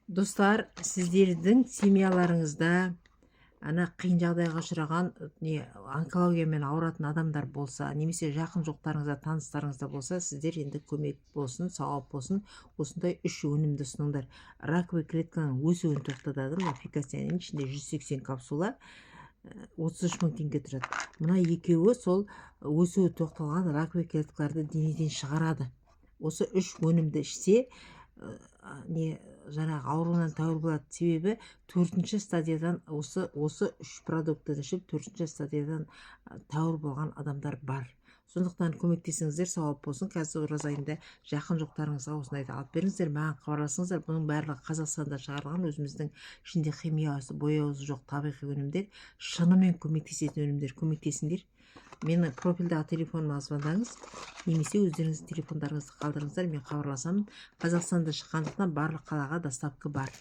Достар, сіздердің семьяларыңызда ана қиын жағдайға ұшыраған онкологиямен ауыратын адамдар болса, немесе жақын жоқтарыңызда, таныстарыңызда болса, сіздер енді көмек болсын, сауап болсын, осындай 3 өнімді ұсыныңдар. Раковый клетканың өсуін тоқтатады, фикасияның ішінде 180 капсула 33 мың теңге тұрады. Мына екеуі сол өсуі тоқталған раковый клеткаларды денеден шығарады. Осы 3 өнімді ішсе, жаңағы ауруынан тәуір болады. Себебі 4-ші стадиядан осы 3 продуктты ішіп 4-ші стадиядан тәуір болған адамдар бар. Сондықтан көмектесіңіздер, сауап болсын. Қазір ораза айында жақын жоқтарыңызға осындайды алып беріңіздер, маған хабарласыңыздар. Бұның барлығы Қазақстанда шығарылған, өзіміздің ішінде химиясы, бояуы жоқ табиғи өнімдер, шынымен көмектесетін өнімдер. Көмектесіңдер. Мені профильдағы телефоныма звондаңыз, немесе өздеріңіз телефондарыңызды қалдырыңыздар, мен хабарласамын. Қазақстанда шыққандықтан барлық қалаға доставка бар.